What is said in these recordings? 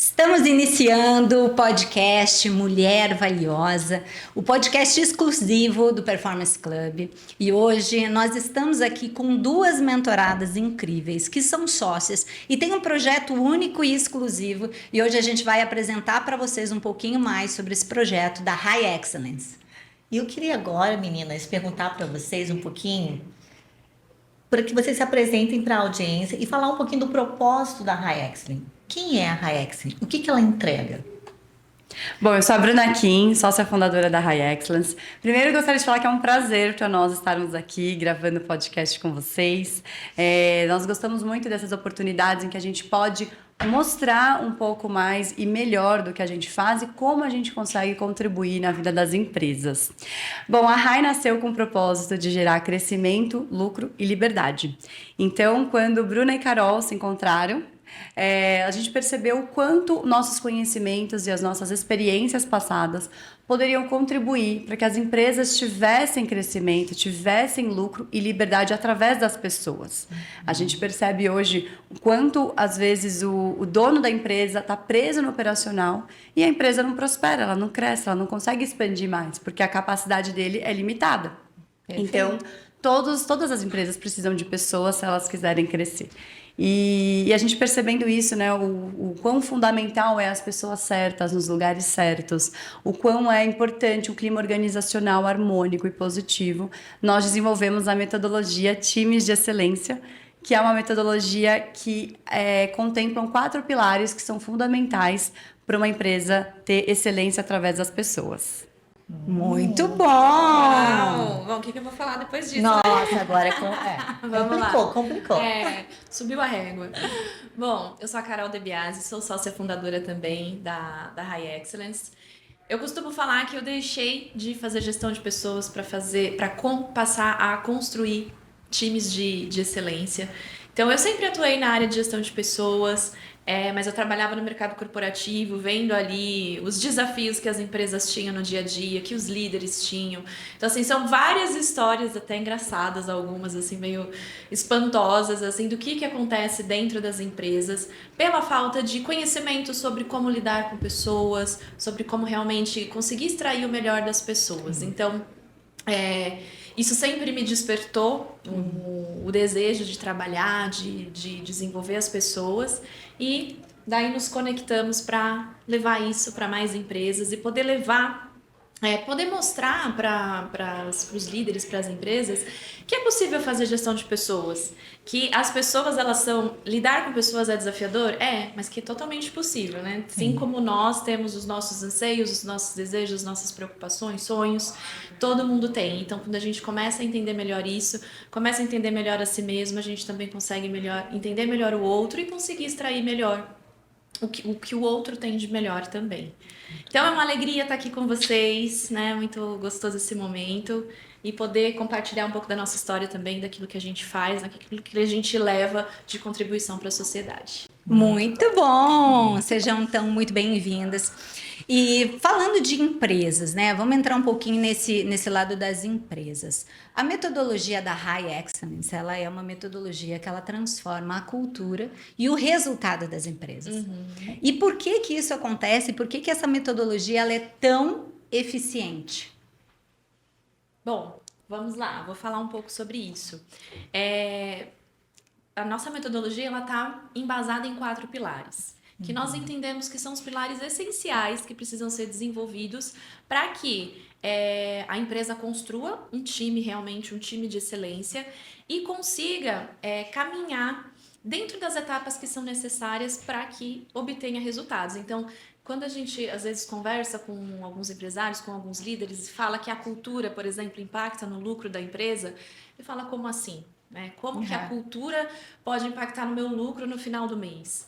Estamos iniciando o podcast Mulher Valiosa, o podcast exclusivo do Performance Club. E hoje nós estamos aqui com duas mentoradas incríveis que são sócias e têm um projeto único e exclusivo. E hoje a gente vai apresentar para vocês um pouquinho mais sobre esse projeto da High Excellence. E eu queria agora, meninas, perguntar para vocês um pouquinho, para que vocês se apresentem para a audiência e falar um pouquinho do propósito da High Excellence. Quem é a High Excellence? O que ela entrega? Bom, eu sou a Bruna Kim, sócia fundadora da High Excellence. Primeiro, eu gostaria de falar que é um prazer para nós estarmos aqui gravando o podcast com vocês. Nós gostamos muito dessas oportunidades em que a gente pode mostrar um pouco mais e melhor do que a gente faz e como a gente consegue contribuir na vida das empresas. Bom, a High nasceu com o propósito de gerar crescimento, lucro e liberdade. Então, quando Bruna e Carol se encontraram, a gente percebeu o quanto nossos conhecimentos e as nossas experiências passadas poderiam contribuir para que as empresas tivessem crescimento, tivessem lucro e liberdade através das pessoas. A gente percebe hoje o quanto, às vezes, o dono da empresa está preso no operacional e a empresa não prospera, ela não cresce, ela não consegue expandir mais, porque a capacidade dele é limitada. Perfeito. Então, todas as empresas precisam de pessoas se elas quiserem crescer. E a gente percebendo isso, né, o quão fundamental é as pessoas certas nos lugares certos, o quão é importante um clima organizacional harmônico e positivo, nós desenvolvemos a metodologia Times de Excelência, que é uma metodologia que contemplam 4 pilares que são fundamentais para uma empresa ter excelência através das pessoas. Muito bom! Uau! Bom, o que eu vou falar depois disso? Nossa, agora complicou. Subiu a régua. Bom, eu sou a Carol De Biasi, sou sócia fundadora também da High Excellence. Eu costumo falar que eu deixei de fazer gestão de pessoas para passar a construir times de excelência. Então, eu sempre atuei na área de gestão de pessoas, mas eu trabalhava no mercado corporativo, vendo ali os desafios que as empresas tinham no dia a dia, que os líderes tinham. Então, assim, são várias histórias até engraçadas, algumas, assim, meio espantosas, assim, do que acontece dentro das empresas, pela falta de conhecimento sobre como lidar com pessoas, sobre como realmente conseguir extrair o melhor das pessoas. Então, isso sempre me despertou o desejo de trabalhar, de desenvolver as pessoas, e daí nos conectamos para levar isso para mais empresas e poder poder mostrar para os líderes, para as empresas, que é possível fazer gestão de pessoas, que as pessoas, lidar com pessoas é desafiador? Mas que é totalmente possível, né? Assim como nós temos os nossos anseios, os nossos desejos, as nossas preocupações, sonhos, todo mundo tem. Então, quando a gente começa a entender melhor isso, começa a entender melhor a si mesmo, a gente também consegue entender melhor o outro e conseguir extrair melhor o que o outro tem de melhor também. Então é uma alegria estar aqui com vocês, né? Muito gostoso esse momento e poder compartilhar um pouco da nossa história também, daquilo que a gente faz, daquilo que a gente leva de contribuição para a sociedade. Muito bom! Sejam então muito bem-vindas. E falando de empresas, né? Vamos entrar um pouquinho nesse lado das empresas. A metodologia da High Excellence, ela é uma metodologia que ela transforma a cultura e o resultado das empresas. E por que isso acontece? Por que essa metodologia ela é tão eficiente? Bom, vamos lá, vou falar um pouco sobre isso. A nossa metodologia ela está embasada em 4 pilares, que nós entendemos que são os pilares essenciais que precisam ser desenvolvidos para que a empresa construa um time, realmente um time de excelência, e consiga caminhar dentro das etapas que são necessárias para que obtenha resultados. Então, quando a gente, às vezes, conversa com alguns empresários, com alguns líderes, e fala que a cultura, por exemplo, impacta no lucro da empresa, ele fala, como assim? Como que a cultura pode impactar no meu lucro no final do mês?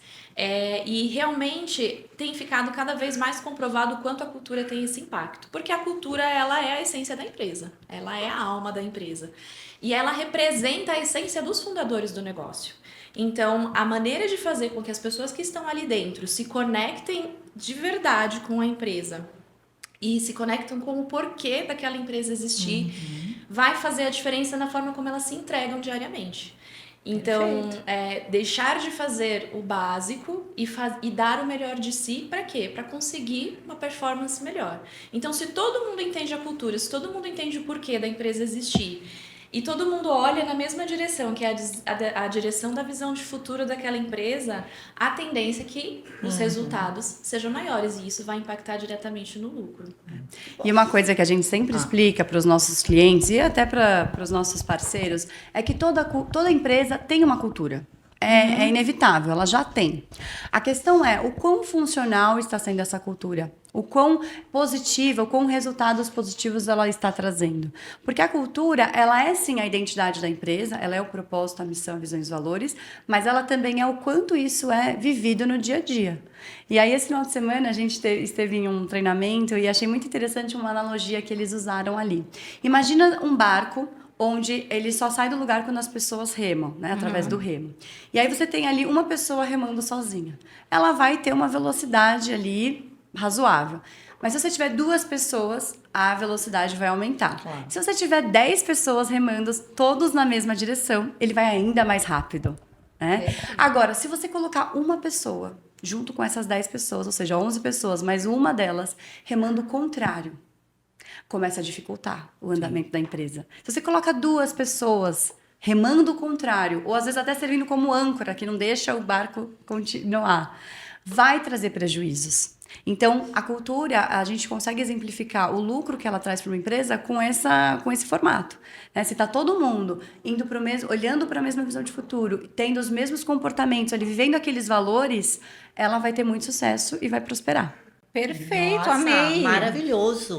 E realmente tem ficado cada vez mais comprovado o quanto a cultura tem esse impacto. Porque a cultura, ela é a essência da empresa. Ela é a alma da empresa. E ela representa a essência dos fundadores do negócio. Então, a maneira de fazer com que as pessoas que estão ali dentro se conectem de verdade com a empresa e se conectam com o porquê daquela empresa existir, vai fazer a diferença na forma como elas se entregam diariamente. Então, deixar de fazer o básico e dar o melhor de si, para quê? Para conseguir uma performance melhor. Então, se todo mundo entende a cultura, se todo mundo entende o porquê da empresa existir, e todo mundo olha na mesma direção, que é a direção da visão de futuro daquela empresa, a tendência é que os resultados sejam maiores, e isso vai impactar diretamente no lucro. E uma coisa que a gente sempre explica para os nossos clientes e até para os nossos parceiros é que toda empresa tem uma cultura. É inevitável, ela já tem. A questão é o quão funcional está sendo essa cultura, o quão positiva, o quão resultados positivos ela está trazendo. Porque a cultura, ela é sim a identidade da empresa, ela é o propósito, a missão, a visão e os valores, mas ela também é o quanto isso é vivido no dia a dia. E aí, esse final de semana, a gente esteve em um treinamento e achei muito interessante uma analogia que eles usaram ali. Imagina um barco onde ele só sai do lugar quando as pessoas remam, né, através do remo. E aí você tem ali uma pessoa remando sozinha. Ela vai ter uma velocidade ali razoável. Mas se você tiver 2 pessoas, a velocidade vai aumentar. Claro. Se você tiver 10 pessoas remando, todos na mesma direção, ele vai ainda mais rápido, né? Agora, se você colocar uma pessoa junto com essas 10 pessoas, ou seja, 11 pessoas, mais uma delas remando o contrário, começa a dificultar o andamento da empresa. Se você coloca 2 pessoas remando o contrário, ou às vezes até servindo como âncora, que não deixa o barco continuar, vai trazer prejuízos. Então, a cultura, a gente consegue exemplificar o lucro que ela traz para uma empresa com esse formato, né? Se está todo mundo indo para o mesmo, olhando para a mesma visão de futuro, tendo os mesmos comportamentos, ali, vivendo aqueles valores, ela vai ter muito sucesso e vai prosperar. Perfeito, Nossa, amei. maravilhoso.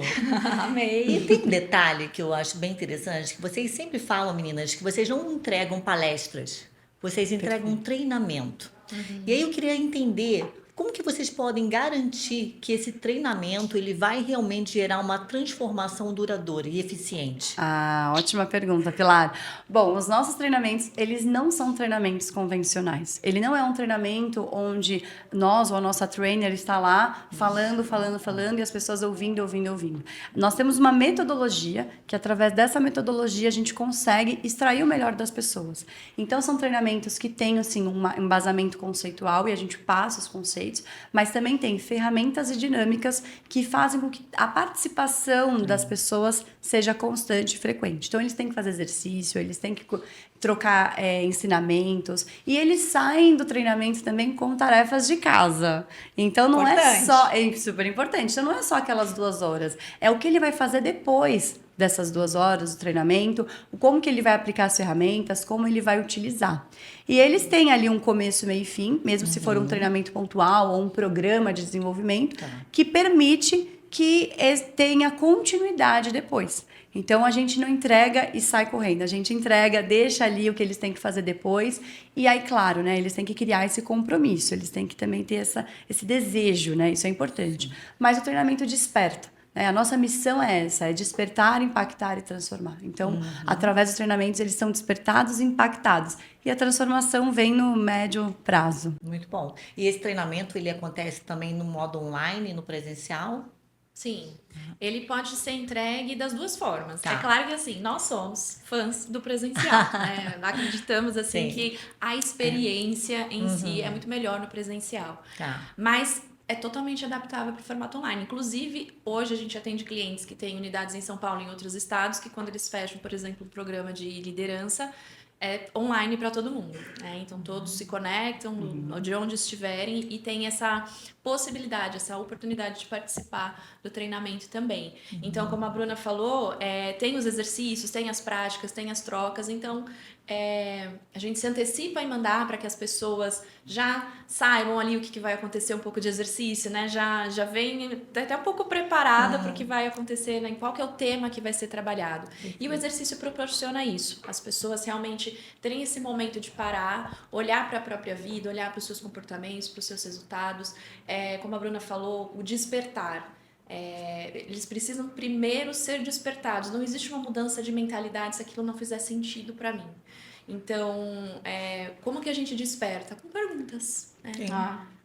Amei. E tem um detalhe que eu acho bem interessante, que vocês sempre falam, meninas, que vocês não entregam palestras, vocês entregam um treinamento. E aí eu queria entender como que vocês podem garantir que esse treinamento ele vai realmente gerar uma transformação duradoura e eficiente? Ah, ótima pergunta, Pilar. Bom, os nossos treinamentos, eles não são treinamentos convencionais. Ele não é um treinamento onde nós ou a nossa trainer está lá falando e as pessoas ouvindo. Nós temos uma metodologia que, através dessa metodologia, a gente consegue extrair o melhor das pessoas. Então, são treinamentos que têm, assim, um embasamento conceitual e a gente passa os conceitos, mas também tem ferramentas e dinâmicas que fazem com que a participação das pessoas seja constante e frequente. Então, eles têm que fazer exercício, eles têm que trocar ensinamentos e eles saem do treinamento também com tarefas de casa. Então, não é só... É super importante. Então, não é só aquelas 2 horas. É o que ele vai fazer depois dessas 2 horas do treinamento, como que ele vai aplicar as ferramentas, como ele vai utilizar. E eles têm ali um começo, meio e fim, mesmo se for um treinamento pontual ou um programa de desenvolvimento, que permite que tenha continuidade depois. Então, a gente não entrega e sai correndo. A gente entrega, deixa ali o que eles têm que fazer depois. E aí, claro, né, eles têm que criar esse compromisso. Eles têm que também ter esse desejo, né? Isso é importante. Mas o treinamento desperta. A nossa missão é essa, é despertar, impactar e transformar. Então, através dos treinamentos, eles são despertados e impactados. E a transformação vem no médio prazo. Muito bom. E esse treinamento, ele acontece também no modo online, no presencial? Sim, ele pode ser entregue das 2 formas. Tá. É claro que assim, nós somos fãs do presencial, né? Acreditamos assim Sim. que a experiência em si é muito melhor no presencial. Tá. Mas é totalmente adaptável para o formato online. Inclusive, hoje a gente atende clientes que têm unidades em São Paulo e em outros estados, que quando eles fecham, por exemplo, um programa de liderança, é online para todo mundo, né? Então todos se conectam de onde estiverem e tem essa possibilidade, essa oportunidade de participar do treinamento também. Então, como a Bruna falou, tem os exercícios, tem as práticas, tem as trocas, então a gente se antecipa em mandar para que as pessoas já saibam ali o que vai acontecer, um pouco de exercício, né? Já vem até um pouco preparada para o que vai acontecer, né? Qual que é o tema que vai ser trabalhado. E o exercício proporciona isso, as pessoas realmente terem esse momento de parar, olhar para a própria vida, olhar para os seus comportamentos, para os seus resultados, como a Bruna falou, o despertar. Eles precisam primeiro ser despertados. Não existe uma mudança de mentalidade se aquilo não fizer sentido para mim. Então, como que a gente desperta? Com perguntas, né? Sim.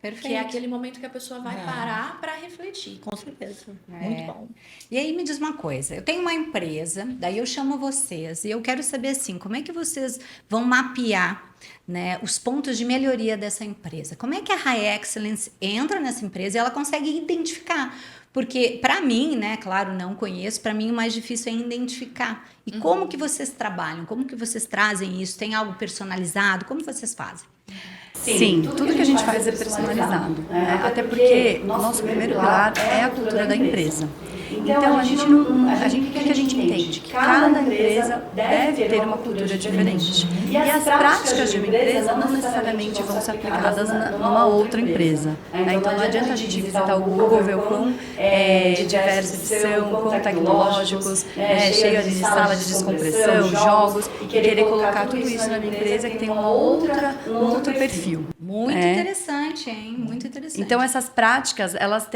Perfeito. Que é aquele momento que a pessoa vai parar para refletir. Com certeza. Muito bom. E aí me diz uma coisa, eu tenho uma empresa, daí eu chamo vocês e eu quero saber assim, como é que vocês vão mapear, né, os pontos de melhoria dessa empresa? Como é que a High Excellence entra nessa empresa e ela consegue identificar? Porque para mim, né, claro, não conheço, para mim o mais difícil é identificar. E como que vocês trabalham? Como que vocês trazem isso? Tem algo personalizado? Como vocês fazem? Sim, tudo que a gente faz é personalizado, né? Até porque o nosso primeiro pilar é a cultura da empresa. Então, o que a gente entende? Que cada empresa deve ter uma cultura diferente. E as práticas de uma empresa não necessariamente vão ser aplicadas numa outra empresa, né? Então, não adianta a gente visitar o Google, ver o quão diversos eles são, quão tecnológicos, cheio de sala de descompressão, jogos, e querer colocar tudo isso na minha empresa que tem um outro perfil. Muito interessante, hein? Muito interessante. Então, essas práticas, elas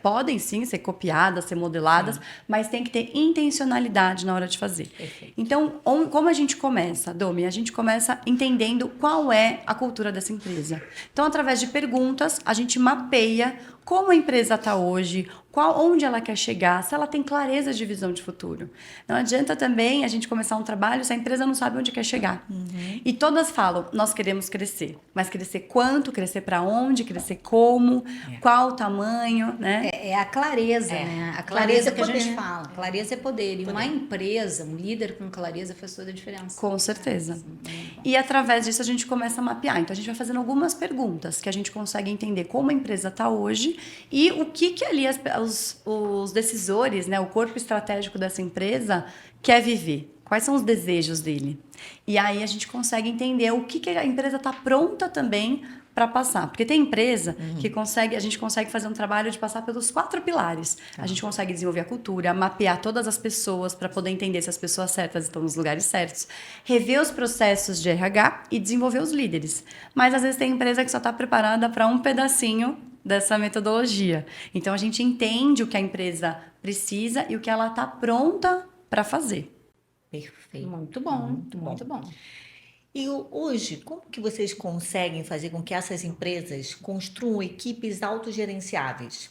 podem sim ser copiadas, ser modeladas, mas tem que ter intencionalidade na hora de fazer. Perfeito. Então, como a gente começa, Domi? A gente começa entendendo qual é a cultura dessa empresa. Então, através de perguntas, a gente mapeia como a empresa está hoje, onde ela quer chegar, se ela tem clareza de visão de futuro. Não adianta também a gente começar um trabalho se a empresa não sabe onde quer chegar. E todas falam, nós queremos crescer. Mas crescer quanto, crescer para onde, crescer como, qual o tamanho, né? É a clareza, né? A clareza que a gente poder. fala. Clareza é poder. E uma empresa, um líder com clareza faz toda a diferença. Com certeza. E através disso a gente começa a mapear. Então a gente vai fazendo algumas perguntas que a gente consegue entender como a empresa está hoje e o que ali os decisores, né, o corpo estratégico dessa empresa quer viver. Quais são os desejos dele? E aí a gente consegue entender o que a empresa está pronta também para passar. Porque tem empresa que a gente consegue fazer um trabalho de passar pelos 4 pilares. A gente consegue desenvolver a cultura, mapear todas as pessoas para poder entender se as pessoas certas estão nos lugares certos, rever os processos de RH e desenvolver os líderes. Mas às vezes tem empresa que só está preparada para um pedacinho dessa metodologia. Então a gente entende o que a empresa precisa e o que ela está pronta para fazer. Perfeito. Muito bom, muito bom. E hoje, como que vocês conseguem fazer com que essas empresas construam equipes autogerenciáveis?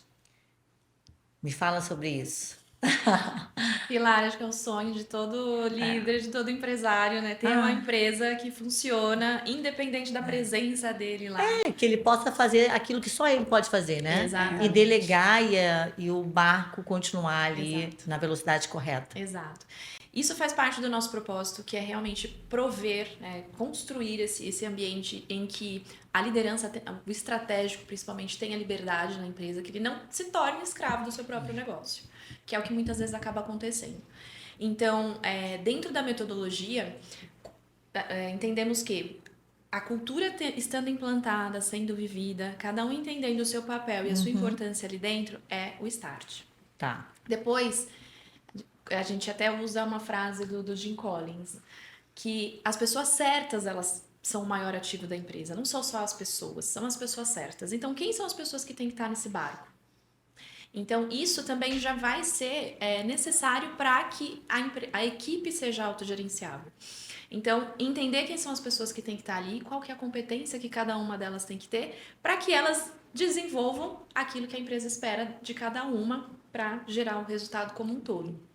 Me fala sobre isso. Pilar, acho que é o sonho de todo líder, de todo empresário, né? Ter uma empresa que funciona independente da presença dele lá. Que ele possa fazer aquilo que só ele pode fazer, né? Exatamente. E delegar e o barco continuar ali Exato. na velocidade correta. Exato. Isso faz parte do nosso propósito, que é realmente prover, né, construir esse ambiente em que a liderança, o estratégico principalmente, tenha liberdade na empresa, que ele não se torne escravo do seu próprio negócio, que é o que muitas vezes acaba acontecendo. Então, dentro da metodologia, entendemos que a cultura estando implantada, sendo vivida, cada um entendendo o seu papel e a sua importância ali dentro, é o start. Tá. Depois, a gente até usa uma frase do Jim Collins, que as pessoas certas, elas são o maior ativo da empresa. Não são só as pessoas, são as pessoas certas. Então, quem são as pessoas que têm que estar nesse barco? Então, isso também já vai ser necessário para que a equipe seja autogerenciável. Então, entender quem são as pessoas que têm que estar ali, qual que é a competência que cada uma delas tem que ter, para que elas desenvolvam aquilo que a empresa espera de cada uma para gerar o resultado como um todo.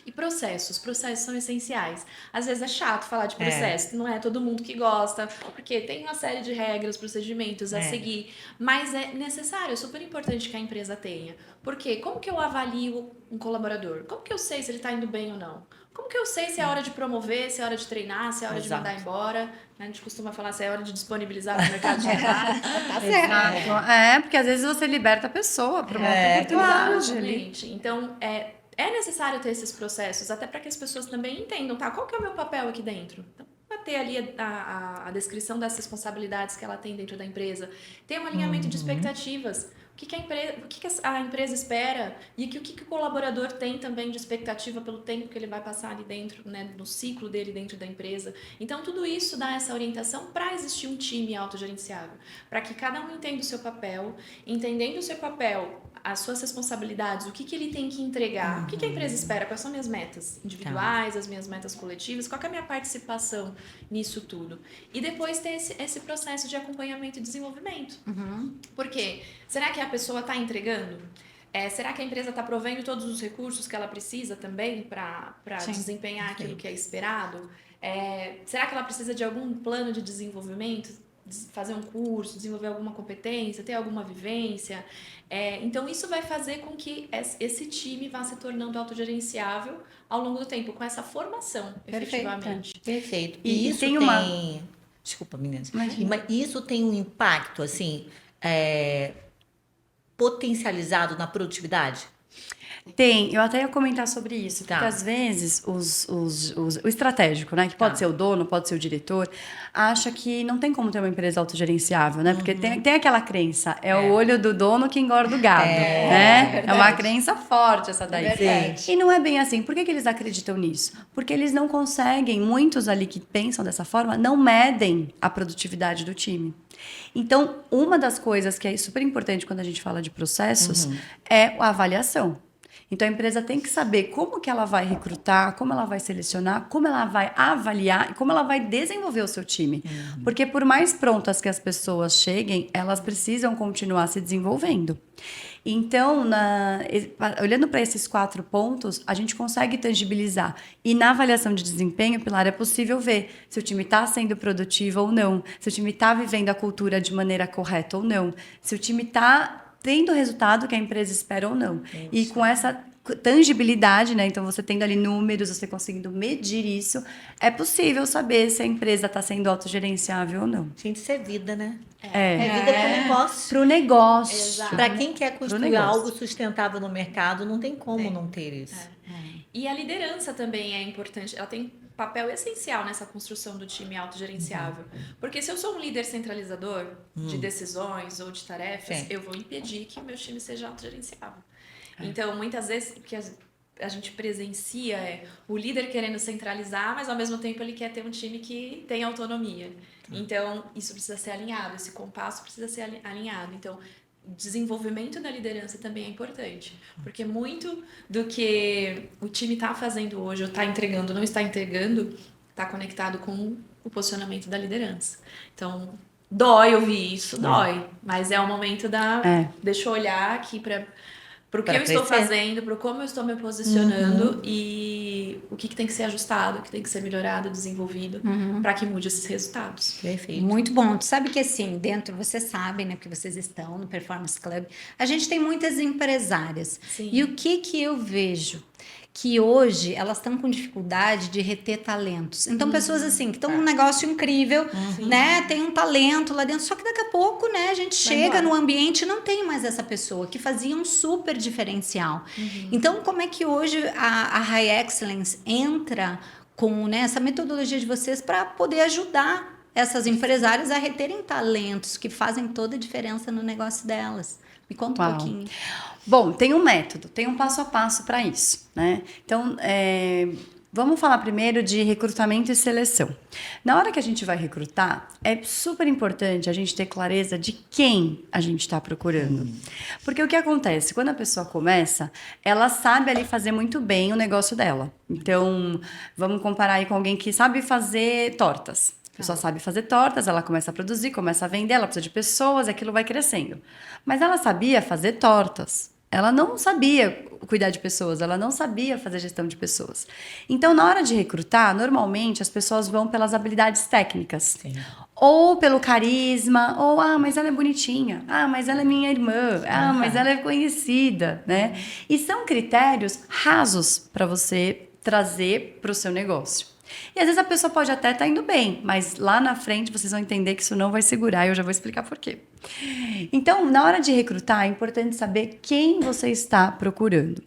E processos são essenciais. Às vezes é chato falar de processo, não é todo mundo que gosta, porque tem uma série de regras, procedimentos a seguir, mas é necessário, é super importante que a empresa tenha. Porque como que eu avalio um colaborador? Como que eu sei se ele está indo bem ou não? Como que eu sei se é hora de promover, se é hora de treinar, se é hora de mandar embora? A gente costuma falar se é hora de disponibilizar no mercado de trabalho. Tá certo. Porque às vezes você liberta a pessoa para uma outra oportunidade ali. Exatamente. Então, é necessário ter esses processos, até para que as pessoas também entendam, tá? Qual que é o meu papel aqui dentro? Então, para ter ali a descrição das responsabilidades que ela tem dentro da empresa, ter um alinhamento de expectativas. o que a empresa espera e o que o colaborador tem também de expectativa pelo tempo que ele vai passar ali dentro, né, no ciclo dele dentro da empresa. Então, tudo isso dá essa orientação para existir um time autogerenciável, para que cada um entenda o seu papel, entendendo o seu papel, as suas responsabilidades, o que ele tem que entregar, o que a empresa espera, quais são minhas metas individuais, as minhas metas coletivas, qual que é a minha participação nisso tudo. E depois ter esse processo de acompanhamento e desenvolvimento. Por quê? Será que a pessoa está entregando? Será que a empresa está provendo todos os recursos que ela precisa também para desempenhar aquilo que é esperado? Será que ela precisa de algum plano de desenvolvimento? Fazer um curso, desenvolver alguma competência, ter alguma vivência? Então, isso vai fazer com que esse time vá se tornando autogerenciável ao longo do tempo, com essa formação, efetivamente. Perfeito. E isso tem Desculpa, meninas. Imagina. Mas isso tem um impacto, assim, potencializado na produtividade? Tem, eu até ia comentar sobre isso, Tá. porque às vezes o estratégico, né, que pode ser o dono, pode ser o diretor, acha que não tem como ter uma empresa autogerenciável, né, porque tem aquela crença, o olho do dono que engorda o gado, né? É uma crença forte essa daí. Verdade. E não é bem assim. Por que eles acreditam nisso? Porque eles não conseguem, muitos ali que pensam dessa forma, não medem a produtividade do time. Então, uma das coisas que é super importante quando a gente fala de processos é a avaliação. Então, a empresa tem que saber como que ela vai recrutar, como ela vai selecionar, como ela vai avaliar e como ela vai desenvolver o seu time. Porque por mais prontas que as pessoas cheguem, elas precisam continuar se desenvolvendo. Então, olhando para esses 4 pontos, a gente consegue tangibilizar. E na avaliação de desempenho, Pilar, é possível ver se o time está sendo produtivo ou não, se o time está vivendo a cultura de maneira correta ou não, se o time está tendo o resultado que a empresa espera ou não. E com essa tangibilidade, né? Então, você tendo ali números, você conseguindo medir isso, é possível saber se a empresa está sendo autogerenciável ou não. Gente, isso é vida, né? É Vida para o negócio. para o negócio. Exato. Para quem quer construir negócio. algo sustentável no mercado, não tem como não ter isso. E a liderança também é importante, ela tem papel essencial nessa construção do time autogerenciável. Porque se eu sou um líder centralizador de decisões ou de tarefas, Sim. eu vou impedir que o meu time seja autogerenciável. Então, muitas vezes, o que a gente presencia é o líder querendo centralizar, mas ao mesmo tempo ele quer ter um time que tem autonomia. Então, isso precisa ser alinhado, esse compasso precisa ser alinhado. Então, o desenvolvimento da liderança também é importante, porque muito do que o time está fazendo hoje, ou está entregando, não está entregando, está conectado com o posicionamento da liderança. Então, dói ouvir isso, dói, mas é o momento deixa eu olhar aqui para o que eu estou fazendo, para como eu estou me posicionando e o que tem que ser ajustado, o que tem que ser melhorado, desenvolvido, para que mude esses resultados. Perfeito. Muito bom. Tu sabe que assim, dentro, vocês sabem, né, porque vocês estão no Performance Club, a gente tem muitas empresárias. Sim. E o que eu vejo? Que hoje elas estão com dificuldade de reter talentos. Então, pessoas assim, que estão num negócio incrível, né? Tem um talento lá dentro, só que daqui a pouco, né, a gente chega no ambiente e não tem mais essa pessoa que fazia um super diferencial. Então, como é que hoje a High Excellence entra com, né, essa metodologia de vocês para poder ajudar essas empresárias a reterem talentos que fazem toda a diferença no negócio delas? Me conta um pouquinho. Bom, tem um método, tem um passo a passo para isso, né? Então, vamos falar primeiro de recrutamento e seleção. Na hora que a gente vai recrutar, é super importante a gente ter clareza de quem a gente está procurando. Porque o que acontece? Quando a pessoa começa, ela sabe ali fazer muito bem o negócio dela. Então, vamos comparar aí com alguém que sabe fazer tortas. A pessoa sabe fazer tortas, ela começa a produzir, começa a vender, ela precisa de pessoas, aquilo vai crescendo. Mas ela sabia fazer tortas. Ela não sabia cuidar de pessoas, ela não sabia fazer gestão de pessoas. Então, na hora de recrutar, normalmente as pessoas vão pelas habilidades técnicas. Sim. Ou pelo carisma, ou, mas ela é bonitinha, mas ela é minha irmã, mas ela é conhecida, né? E são critérios rasos para você trazer para o seu negócio. E às vezes a pessoa pode até estar indo bem, mas lá na frente vocês vão entender que isso não vai segurar e eu já vou explicar por quê. Então, na hora de recrutar, é importante saber quem você está procurando.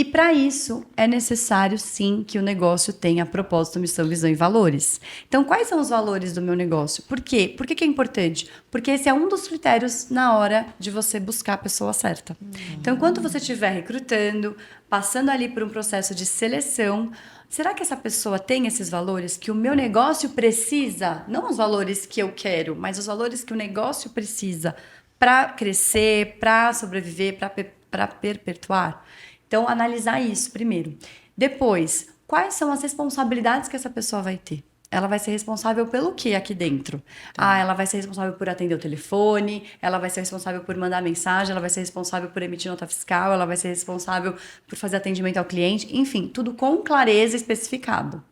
E para isso é necessário sim que o negócio tenha propósito, missão, visão e valores. Então, quais são os valores do meu negócio? Por quê? Por que que é importante? Porque esse é um dos critérios na hora de você buscar a pessoa certa. Então, enquanto você estiver recrutando, passando ali por um processo de seleção, será que essa pessoa tem esses valores que o meu negócio precisa? Não os valores que eu quero, mas os valores que o negócio precisa para crescer, para sobreviver, para perpetuar? Então, analisar isso primeiro. Depois, quais são as responsabilidades que essa pessoa vai ter? Ela vai ser responsável pelo quê aqui dentro? Ela vai ser responsável por atender o telefone, ela vai ser responsável por mandar mensagem, ela vai ser responsável por emitir nota fiscal, ela vai ser responsável por fazer atendimento ao cliente, enfim, tudo com clareza especificado.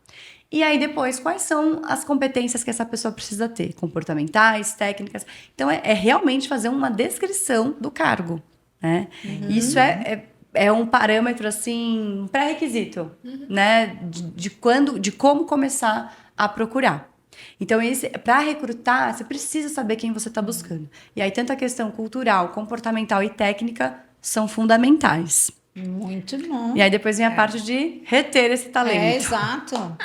E aí depois, quais são as competências que essa pessoa precisa ter? Comportamentais, técnicas. Então, é realmente fazer uma descrição do cargo, né? Isso é um parâmetro, assim, pré-requisito, né? De como começar a procurar. Então, para recrutar, você precisa saber quem você está buscando. E aí, tanto a questão cultural, comportamental e técnica são fundamentais. Muito bom. E aí, depois vem a parte de reter esse talento. Exato.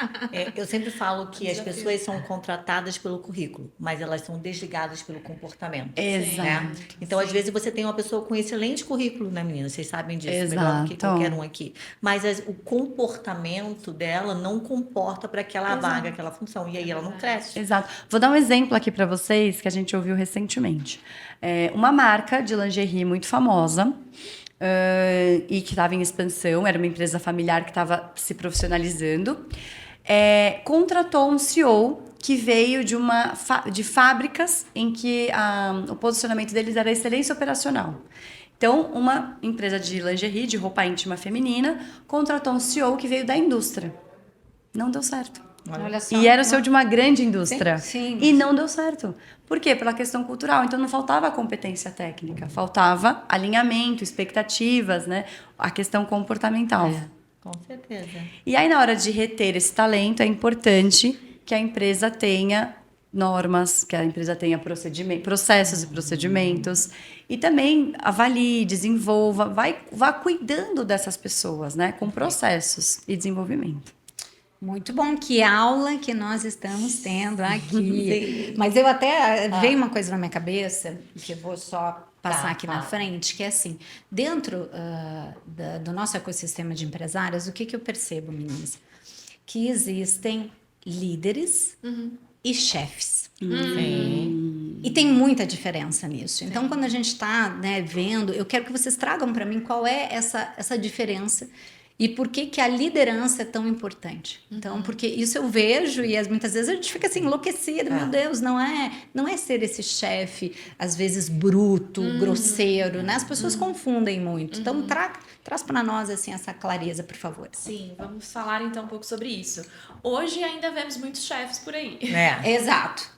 Eu sempre falo que as pessoas são contratadas pelo currículo, mas elas são desligadas pelo comportamento. Exato. Né? Então, às vezes, você tem uma pessoa com excelente currículo, né, menina? Vocês sabem disso melhor do que Exato. qualquer um aqui. Mas o comportamento dela não comporta para aquela vaga, aquela função. E aí ela não cresce. Exato. Vou dar um exemplo aqui para vocês que a gente ouviu recentemente. Uma marca de lingerie muito famosa e que estava em expansão, era uma empresa familiar que estava se profissionalizando, contratou um CEO que veio de fábricas em que o posicionamento deles era excelência operacional. Então, uma empresa de lingerie, de roupa íntima feminina, contratou um CEO que veio da indústria. Não deu certo. Olha só. E era o CEO de uma grande indústria. Sim. E não deu certo. Por quê? Pela questão cultural. Então, não faltava competência técnica. Faltava alinhamento, expectativas, né? A questão comportamental. Com certeza. E aí, na hora de reter esse talento, é importante que a empresa tenha normas, que a empresa tenha processos e procedimentos. E também avalie, desenvolva, vá cuidando dessas pessoas, né? Com processos e desenvolvimento. Muito bom, que aula que nós estamos tendo aqui. Mas eu até veio uma coisa na minha cabeça, que eu vou só passar aqui na frente, que é assim, dentro do nosso ecossistema de empresários, o que eu percebo, meninas? Que existem líderes e chefes. E tem muita diferença nisso. Então, quando a gente está, né, vendo, eu quero que vocês tragam para mim qual é essa diferença e por que a liderança é tão importante. Então, porque isso eu vejo e muitas vezes a gente fica assim enlouquecida, meu Deus, não é ser esse chefe, às vezes bruto, grosseiro, né? As pessoas confundem muito. Então, traz para nós assim essa clareza, por favor. Sim, vamos falar então um pouco sobre isso. Hoje ainda vemos muitos chefes por aí. Exato.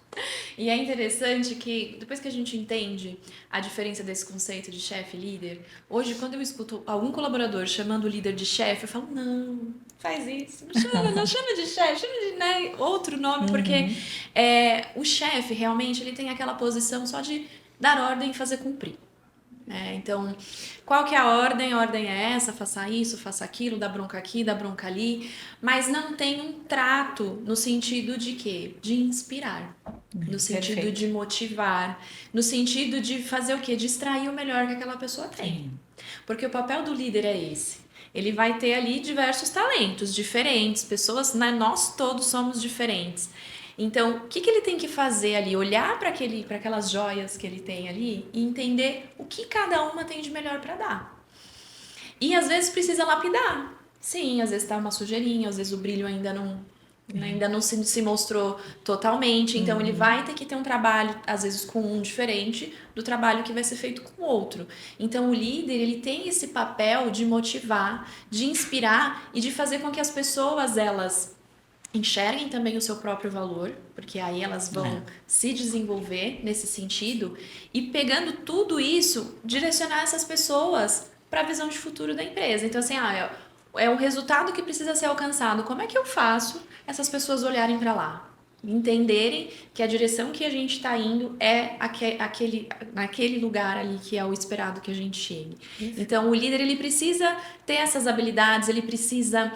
E é interessante que, depois que a gente entende a diferença desse conceito de chefe e líder, hoje, quando eu escuto algum colaborador chamando o líder de chefe, eu falo, não, faz isso, não chama de chefe, chama de, né, outro nome, porque o chefe, realmente, ele tem aquela posição só de dar ordem e fazer cumprir. Então, qual que é a ordem? A ordem é essa, faça isso, faça aquilo, dá bronca aqui, dá bronca ali, mas não tem um trato no sentido de quê? De inspirar, no sentido de motivar, no sentido de fazer o quê? De extrair o melhor que aquela pessoa tem. Porque o papel do líder é esse. Ele vai ter ali diversos talentos diferentes, pessoas, né? Nós todos somos diferentes. Então, o que ele tem que fazer ali? Olhar para aquelas joias que ele tem ali e entender o que cada uma tem de melhor para dar. E às vezes precisa lapidar. Sim, às vezes tá uma sujeirinha, às vezes o brilho ainda não se mostrou totalmente. Então, ele vai ter que ter um trabalho, às vezes com um diferente do trabalho que vai ser feito com o outro. Então, o líder, ele tem esse papel de motivar, de inspirar e de fazer com que as pessoas, elas enxerguem também o seu próprio valor, porque aí elas vão se desenvolver nesse sentido e pegando tudo isso, direcionar essas pessoas para a visão de futuro da empresa. Então, assim, é um resultado que precisa ser alcançado. Como é que eu faço essas pessoas olharem para lá? entenderem que a direção que a gente está indo é naquele lugar ali que é o esperado que a gente chegue. Então, o líder, ele precisa ter essas habilidades, ele precisa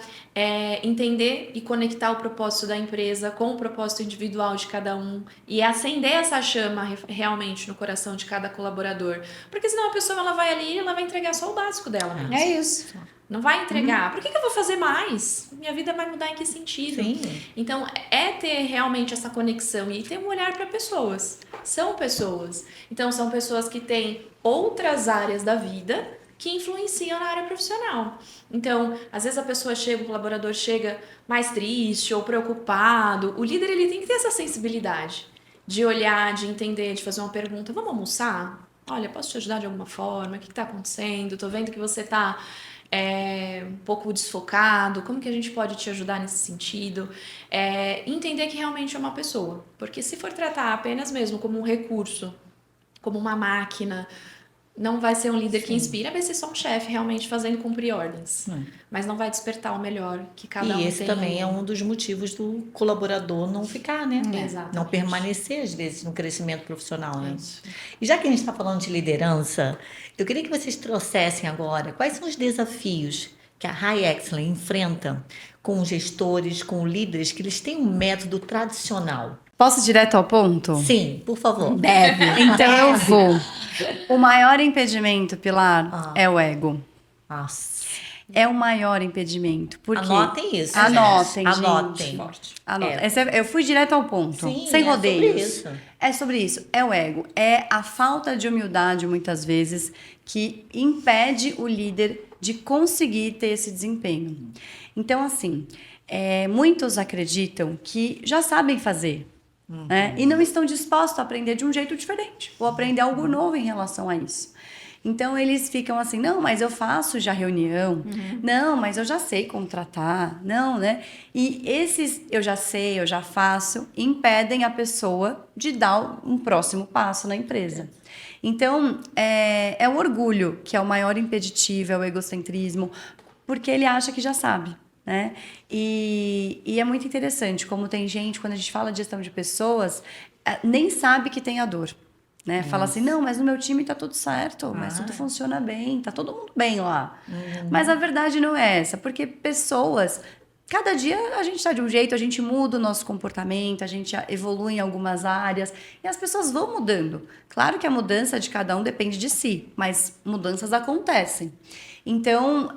entender e conectar o propósito da empresa com o propósito individual de cada um e acender essa chama realmente no coração de cada colaborador. Porque senão a pessoa ela vai ali e ela vai entregar só o básico dela mesmo. É isso. Não vai entregar. Por que eu vou fazer mais? Minha vida vai mudar em que sentido? Sim. Então, é ter realmente essa conexão e ter um olhar para pessoas. São pessoas. Então, são pessoas que têm outras áreas da vida que influenciam na área profissional. Então, às vezes a pessoa chega, o colaborador chega mais triste ou preocupado. O líder, ele tem que ter essa sensibilidade de olhar, de entender, de fazer uma pergunta. Vamos almoçar? Olha, posso te ajudar de alguma forma? O que está acontecendo? Tô vendo que você está um pouco desfocado, como que a gente pode te ajudar nesse sentido? Entender que realmente é uma pessoa, porque se for tratar apenas mesmo como um recurso, como uma máquina, não vai ser um líder que inspira, vai ser só um chefe realmente fazendo cumprir ordens, mas não vai despertar o melhor que cada um tem. E esse também é um dos motivos do colaborador não ficar, né? Exatamente. Não permanecer, às vezes, no crescimento profissional, né? Isso. E já que a gente está falando de liderança, eu queria que vocês trouxessem agora quais são os desafios que a High Excellence enfrenta com os gestores, com líderes, que eles têm um método tradicional. Posso ir direto ao ponto? Sim, por favor. Deve. Então eu vou. O maior impedimento, Pilar, é o ego. Nossa. É o maior impedimento. Porque Anotem isso. Anotem, gente. gente. Anotem. Anotem. Eu fui direto ao ponto. Sim, sem é rodeios. sobre isso. É sobre isso. É o ego. É a falta de humildade, muitas vezes, que impede o líder de conseguir ter esse desempenho. Então, assim, muitos acreditam que já sabem fazer. Né? E não estão dispostos a aprender de um jeito diferente. Ou aprender algo novo em relação a isso. Então, eles ficam assim, não, mas eu faço já reunião. Não, mas eu já sei contratar. Não, né? E esses eu já sei, eu já faço, impedem a pessoa de dar um próximo passo na empresa. Então, é o orgulho que é o maior impeditivo, é o egocentrismo, porque ele acha que já sabe. Né? E é muito interessante como tem gente, quando a gente fala de gestão de pessoas, nem sabe que tem a dor. Né? Fala assim, não, mas no meu time tá tudo certo, mas tudo funciona bem, tá todo mundo bem lá. Mas a verdade não é essa, porque pessoas, cada dia a gente tá de um jeito, a gente muda o nosso comportamento, a gente evolui em algumas áreas e as pessoas vão mudando. Claro que a mudança de cada um depende de si, mas mudanças acontecem. Então,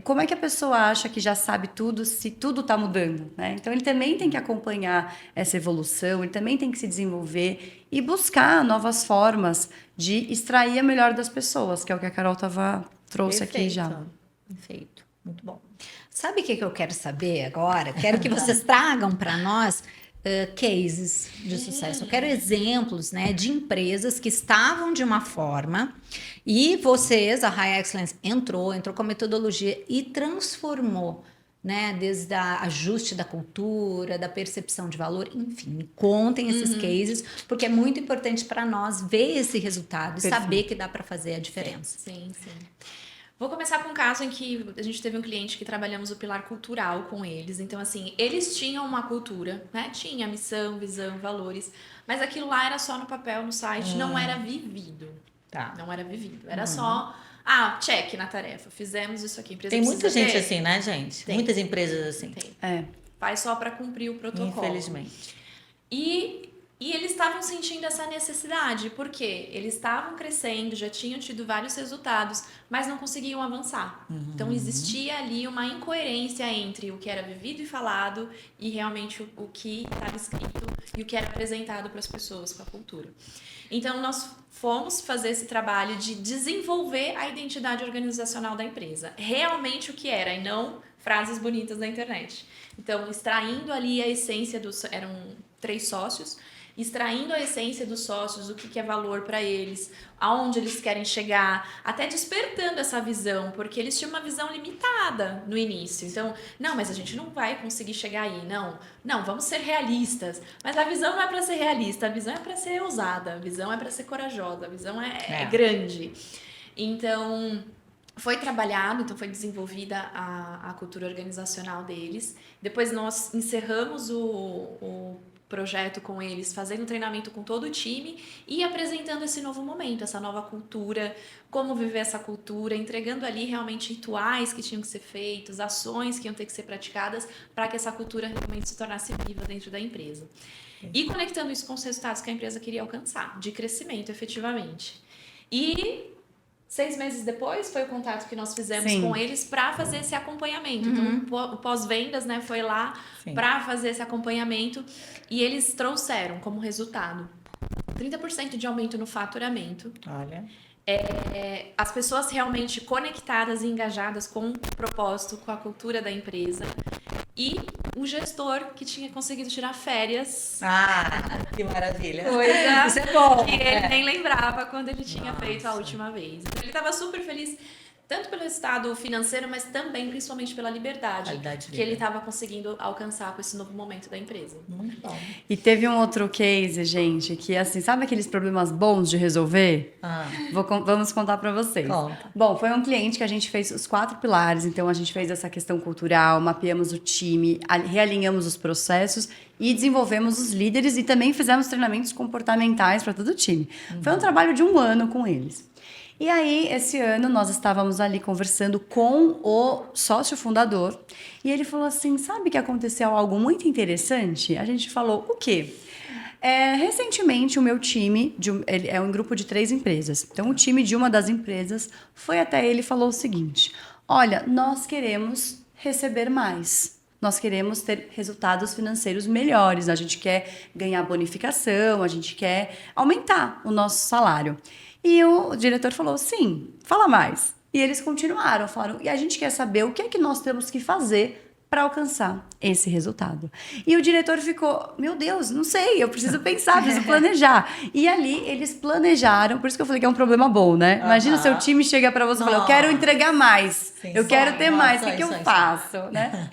como é que a pessoa acha que já sabe tudo se tudo está mudando? Né? Então, ele também tem que acompanhar essa evolução, ele também tem que se desenvolver e buscar novas formas de extrair a melhor das pessoas, que é o que a Carol trouxe aqui já. Perfeito, muito bom. Sabe o que eu quero saber agora? Quero que vocês tragam para nós cases de sucesso. Eu quero exemplos, né, de empresas que estavam de uma forma e vocês, a High Excellence, entrou com a metodologia e transformou, né, desde o ajuste da cultura, da percepção de valor, enfim, me contem esses cases, porque é muito importante para nós ver esse resultado e saber que dá para fazer a diferença. Sim. Vou começar com um caso em que a gente teve um cliente que trabalhamos o pilar cultural com eles. Então, assim, eles tinham uma cultura, né? Tinha missão, visão, valores, mas aquilo lá era só no papel, no site, não era vivido. Tá. Não era vivido. Era só, check na tarefa. Fizemos isso aqui. Tem muita gente assim, né, gente? Tem. Muitas empresas assim. Tem. Faz só para cumprir o protocolo. Infelizmente. E eles estavam sentindo essa necessidade, porque eles estavam crescendo, já tinham tido vários resultados, mas não conseguiam avançar. Então, existia ali uma incoerência entre o que era vivido e falado e realmente o que estava escrito e o que era apresentado para as pessoas, para a cultura. Então, nós fomos fazer esse trabalho de desenvolver a identidade organizacional da empresa. Realmente o que era, e não frases bonitas da internet. Então, extraindo ali a essência eram 3 sócios, extraindo a essência dos sócios, o que é valor para eles, aonde eles querem chegar, até despertando essa visão, porque eles tinham uma visão limitada no início. Então, não, mas a gente não vai conseguir chegar aí, não, vamos ser realistas. Mas a visão não é para ser realista, a visão é para ser ousada, a visão é para ser corajosa, a visão é grande. Então, foi trabalhado, então foi desenvolvida a cultura organizacional deles. Depois nós encerramos o projeto com eles, fazendo treinamento com todo o time e apresentando esse novo momento, essa nova cultura, como viver essa cultura, entregando ali realmente rituais que tinham que ser feitos, ações que iam ter que ser praticadas para que essa cultura realmente se tornasse viva dentro da empresa. E conectando isso com os resultados que a empresa queria alcançar, de crescimento efetivamente. E 6 meses depois foi o contato que nós fizemos com eles para fazer esse acompanhamento. Então, o pós-vendas, né, foi lá para fazer esse acompanhamento e eles trouxeram como resultado 30% de aumento no faturamento. Olha. As pessoas realmente conectadas e engajadas com o propósito, com a cultura da empresa. E um gestor que tinha conseguido tirar férias. Que maravilha. Isso é bom. Que ele nem lembrava quando ele tinha feito a última vez. Então, ele estava super feliz, tanto pelo estado financeiro, mas também, principalmente, pela liberdade que ele estava conseguindo alcançar com esse novo momento da empresa. Muito bom. E teve um outro case, gente, que assim, sabe aqueles problemas bons de resolver? Vamos contar para vocês. Conta. Bom, foi um cliente que a gente fez os 4 pilares, então a gente fez essa questão cultural, mapeamos o time, realinhamos os processos e desenvolvemos os líderes e também fizemos treinamentos comportamentais para todo o time. Foi um trabalho de 1 ano com eles. E aí, esse ano, nós estávamos ali conversando com o sócio fundador e ele falou assim, sabe que aconteceu algo muito interessante? A gente falou, o quê? Recentemente, o meu time, ele é um grupo de 3 empresas. Então, o time de uma das empresas foi até ele e falou o seguinte, olha, nós queremos receber mais. Nós queremos ter resultados financeiros melhores. A gente quer ganhar bonificação, a gente quer aumentar o nosso salário. E o diretor falou, sim, fala mais. E eles continuaram, falaram, e a gente quer saber o que é que nós temos que fazer para alcançar esse resultado. E o diretor ficou, meu Deus, não sei, eu preciso pensar, preciso planejar. E ali eles planejaram, por isso que eu falei que é um problema bom, né? Imagina o seu time chega para você e fala, eu quero entregar mais, eu quero ter mais, o que eu faço? Né?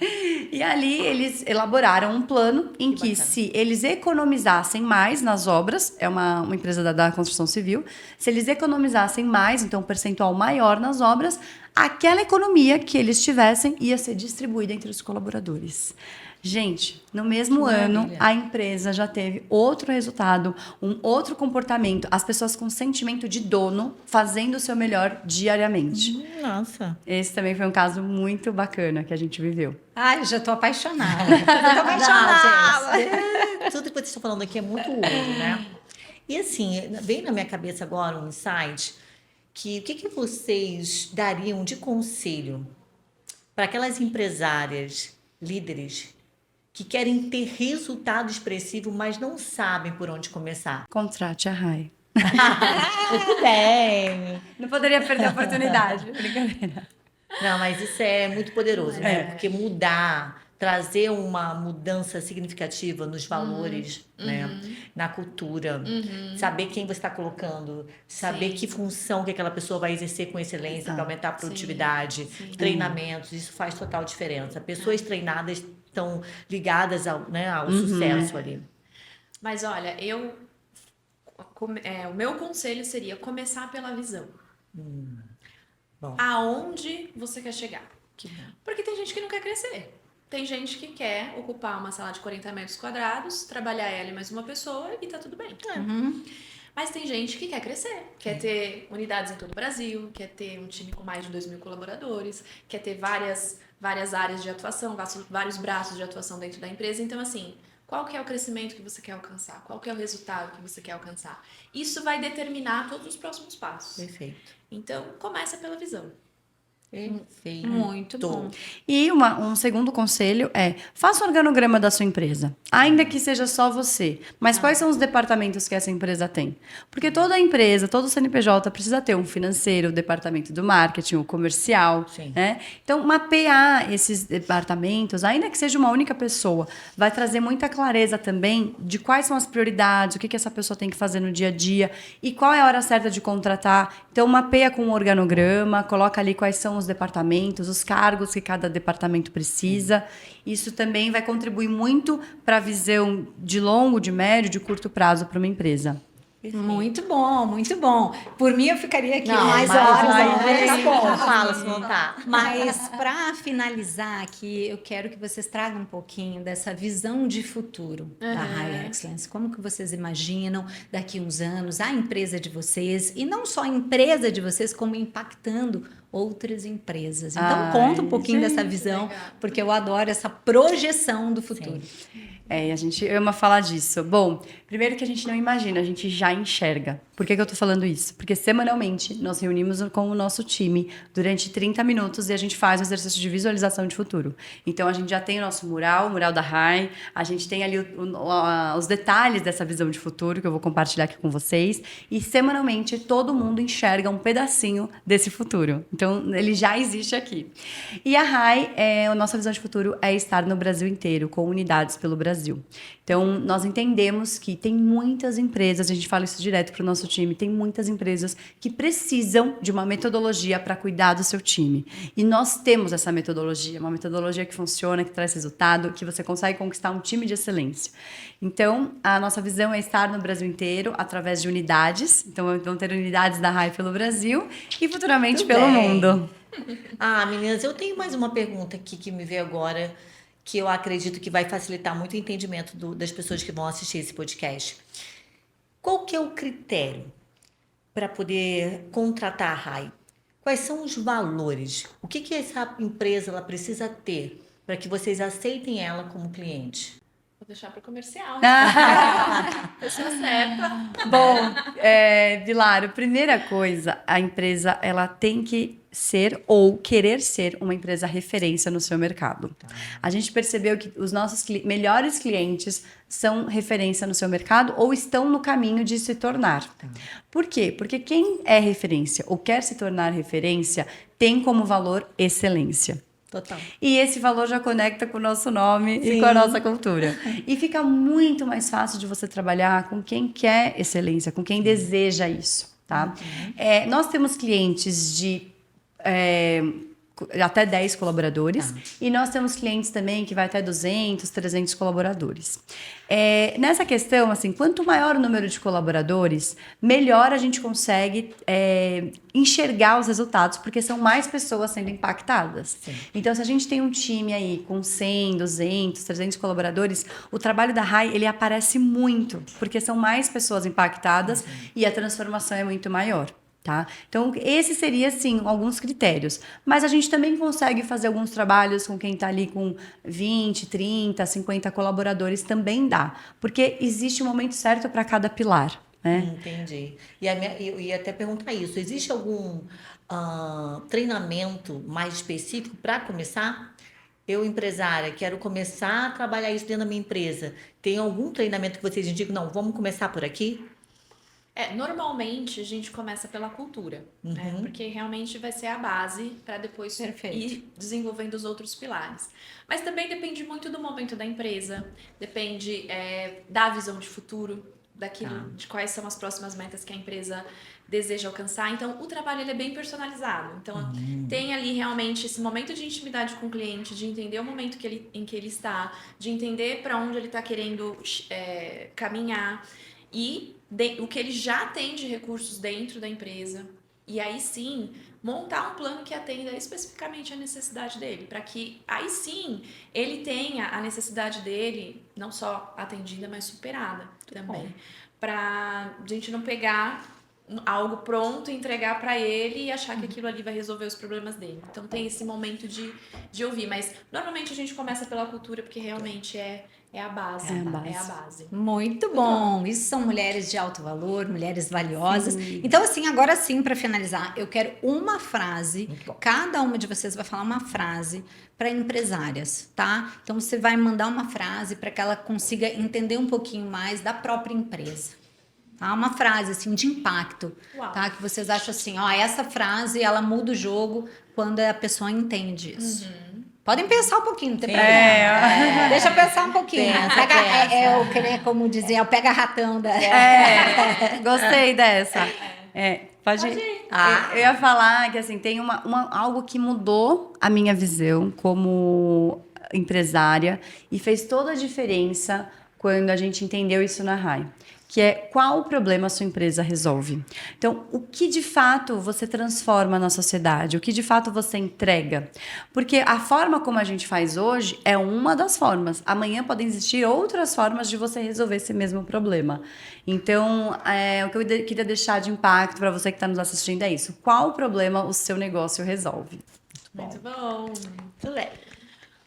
E ali eles elaboraram um plano em que se eles economizassem mais nas obras, é uma empresa da construção civil, se eles economizassem mais, então um percentual maior nas obras, aquela economia que eles tivessem ia ser distribuída entre os colaboradores. Gente, no mesmo ano, a empresa já teve outro resultado, um outro comportamento, as pessoas com sentimento de dono fazendo o seu melhor diariamente. Nossa. Esse também foi um caso muito bacana que a gente viveu. Ai, já tô apaixonada. Tudo que vocês estão falando aqui é muito ouro, né? E assim, veio na minha cabeça agora um insight que o que vocês dariam de conselho para aquelas empresárias, líderes, que querem ter resultado expressivo, mas não sabem por onde começar? Contrate a Rai. Muito bem. Não poderia perder a oportunidade. Brincadeira. Não, mas isso é muito poderoso, né? Porque trazer uma mudança significativa nos valores, né? Na cultura, saber quem você está colocando, saber que função que aquela pessoa vai exercer com excelência para aumentar a produtividade, treinamentos, isso faz total diferença. Pessoas treinadas estão ligadas ao sucesso ali. Mas olha, o meu conselho seria começar pela visão. Bom. Aonde você quer chegar? Porque tem gente que não quer crescer. Tem gente que quer ocupar uma sala de 40 metros quadrados, trabalhar ela e mais uma pessoa e tá tudo bem. Mas tem gente que quer crescer, quer ter unidades em todo o Brasil, quer ter um time com mais de 2.000 colaboradores, quer ter várias áreas de atuação, vários braços de atuação dentro da empresa. Então, assim, qual que é o crescimento que você quer alcançar? Qual que é o resultado que você quer alcançar? Isso vai determinar todos os próximos passos. Perfeito. Então, começa pela visão. Perfeito. Muito bom. E um segundo conselho é, faça o organograma da sua empresa, ainda que seja só você. Mas quais são os departamentos que essa empresa tem? Porque toda empresa, todo CNPJ precisa ter um financeiro, o departamento do marketing, o comercial. Né? Então, mapear esses departamentos, ainda que seja uma única pessoa, vai trazer muita clareza também de quais são as prioridades, o que essa pessoa tem que fazer no dia a dia e qual é a hora certa de contratar. Então, mapeia com um organograma, coloca ali quais são os departamentos, os cargos que cada departamento precisa. Isso também vai contribuir muito para a visão de longo, de médio, de curto prazo para uma empresa. Muito bom, muito bom. Por mim, eu ficaria aqui Não, mais mas horas. vai, tá né? bom, fala se não tá. Mas para finalizar aqui, eu quero que vocês tragam um pouquinho dessa visão de futuro da High Excellence. Como que vocês imaginam daqui uns anos a empresa de vocês e não só a empresa de vocês, como impactando outras empresas. Então conta um pouquinho dessa visão, legal. porque eu adoro essa projeção do futuro. É, e a gente ama falar disso. Bom, primeiro que a gente não imagina, a gente já enxerga. Por que eu tô falando isso? Porque semanalmente nós reunimos com o nosso time durante 30 minutos e a gente faz um exercício de visualização de futuro. Então a gente já tem o nosso mural, o mural da High, a gente tem ali os detalhes dessa visão de futuro que eu vou compartilhar aqui com vocês. E semanalmente todo mundo enxerga um pedacinho desse futuro. Então ele já existe aqui. E a High, a nossa visão de futuro é estar no Brasil inteiro, com unidades pelo Brasil. Então, nós entendemos que tem muitas empresas, a gente fala isso direto para o nosso time, tem muitas empresas que precisam de uma metodologia para cuidar do seu time. E nós temos essa metodologia, uma metodologia que funciona, que traz resultado, que você consegue conquistar um time de excelência. Então, a nossa visão é estar no Brasil inteiro, através de unidades. Então, vão ter unidades da High pelo Brasil e futuramente Muito pelo bem. mundo. Ah, meninas, eu tenho mais uma pergunta aqui que me veio agora, que eu acredito que vai facilitar muito o entendimento das pessoas que vão assistir esse podcast. Qual que é o critério para poder contratar a Rai? Quais são os valores? O que essa empresa ela precisa ter para que vocês aceitem ela como cliente? Vou deixar para comercial. Ah. Pessoa certa. Bom, Vilaro, primeira coisa, a empresa ela tem que ser ou querer ser uma empresa referência no seu mercado. A gente percebeu que os nossos melhores clientes são referência no seu mercado ou estão no caminho de se tornar. Por quê? Porque quem é referência ou quer se tornar referência tem como valor excelência. Total. E esse valor já conecta com o nosso nome Sim. e com a nossa cultura. E fica muito mais fácil de você trabalhar com quem quer excelência, com quem deseja isso, tá? Nós temos clientes de até 10 colaboradores e nós temos clientes também que vai até 200, 300 colaboradores. Nessa questão, assim, quanto maior o número de colaboradores, melhor a gente consegue enxergar os resultados, porque são mais pessoas sendo impactadas. Sim. Então, se a gente tem um time aí com 100, 200, 300 colaboradores, o trabalho da Rai, ele aparece muito, porque são mais pessoas impactadas e a transformação é muito maior. Tá? Então, esses seriam, assim, alguns critérios. Mas a gente também consegue fazer alguns trabalhos com quem está ali com 20, 30, 50 colaboradores, também dá. Porque existe um momento certo para cada pilar, né? Entendi. E eu ia até perguntar isso. Existe algum treinamento mais específico para começar? Eu, empresária, quero começar a trabalhar isso dentro da minha empresa. Tem algum treinamento que vocês indicam? Não, vamos começar por aqui? Normalmente a gente começa pela cultura, né? Porque realmente vai ser a base para depois ir desenvolvendo os outros pilares. Mas também depende muito do momento da empresa, depende da visão de futuro, daquilo, de quais são as próximas metas que a empresa deseja alcançar. Então, o trabalho ele é bem personalizado. Então, tem ali realmente esse momento de intimidade com o cliente, de entender o momento em que ele está, de entender para onde ele está querendo caminhar e o que ele já tem de recursos dentro da empresa. E aí sim, montar um plano que atenda especificamente a necessidade dele, para que aí sim ele tenha a necessidade dele não só atendida, mas superada também. Para a gente não pegar algo pronto, entregar para ele e achar que aquilo ali vai resolver os problemas dele. Então tem esse momento de ouvir, mas normalmente a gente começa pela cultura, porque realmente é a base. É a base. Muito bom. Isso são mulheres de alto valor, mulheres valiosas. Sim. Então, assim, agora sim, para finalizar, eu quero uma frase. Cada uma de vocês vai falar uma frase para empresárias, tá? Então, você vai mandar uma frase para que ela consiga entender um pouquinho mais da própria empresa. Tá? Uma frase, assim, de impacto. Tá? Que vocês acham assim, essa frase, ela muda o jogo quando a pessoa entende isso. Podem pensar um pouquinho, não tem problema. Deixa eu pensar um pouquinho. Como dizer, é o pega-ratão da... Gostei dessa. Pode ir. Eu ia falar que assim, tem algo que mudou a minha visão como empresária e fez toda a diferença quando a gente entendeu isso na Rai. que é qual problema a sua empresa resolve. Então, o que de fato você transforma na sociedade, o que de fato você entrega. Porque a forma como a gente faz hoje é uma das formas. Amanhã podem existir outras formas de você resolver esse mesmo problema. Então, o que eu queria deixar de impacto para você que está nos assistindo é isso. Qual problema o seu negócio resolve? Muito bom. Muito legal.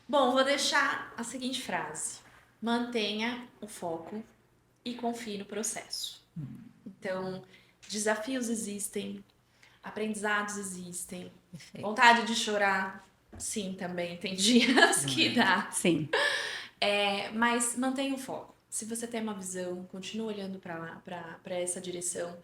Bom, vou deixar a seguinte frase: mantenha o foco e confie no processo. Então, desafios existem, aprendizados existem, vontade de chorar, sim, também tem dias que dá. Sim. Mas mantenha o foco. Se você tem uma visão, continue olhando para lá, para essa direção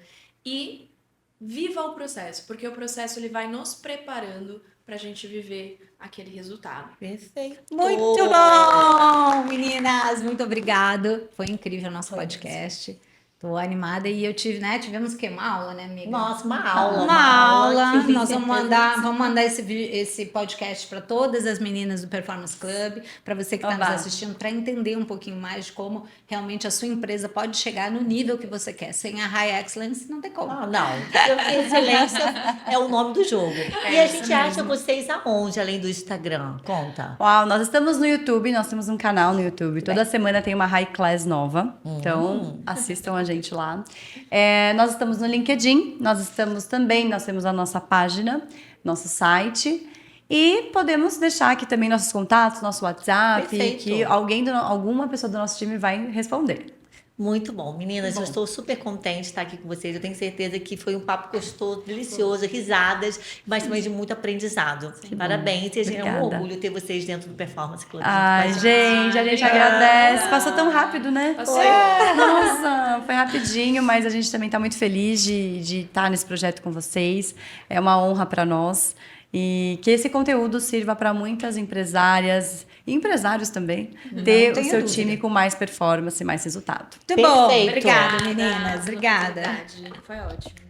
e viva o processo, porque o processo ele vai nos preparando para a gente viver aquele resultado. Perfeito. Muito bom, meninas! Muito obrigado. Foi incrível o nosso podcast. Tô animada e tivemos que uma aula, né, amiga? Nossa, uma aula. Uma aula. que Nós certeza vamos mandar esse podcast para todas as meninas do Performance Club, para você que está nos Oba. assistindo, para entender um pouquinho mais de como realmente a sua empresa pode chegar no nível que você quer. Sem a High Excellence, não tem como. Não. Excelência é o nome do jogo. E a gente acha vocês aonde, além do Instagram? Conta. Uau, nós estamos no YouTube, nós temos um canal no YouTube. Toda semana tem uma High Class nova. Então, assistam a gente lá. Nós estamos no LinkedIn, nós temos a nossa página, nosso site. E podemos deixar aqui também nossos contatos, nosso WhatsApp, Perfeito. que alguma pessoa do nosso time vai responder. Muito bom. Meninas, eu estou super contente de estar aqui com vocês. Eu tenho certeza que foi um papo gostoso, delicioso, risadas, mas também de muito aprendizado. Parabéns. É um Obrigada. orgulho ter vocês dentro do Performance Club. Ai, gente, a gente Obrigada. agradece. Passou tão rápido, né? Passou. Nossa, foi rapidinho, mas a gente também está muito feliz de estar nesse projeto com vocês. É uma honra para nós. E que esse conteúdo sirva para muitas empresárias e empresários também ter o tenho seu dúvida. time com mais performance e mais resultado. Muito bom. Perfeito. Obrigada, meninas. Obrigada. Foi ótimo.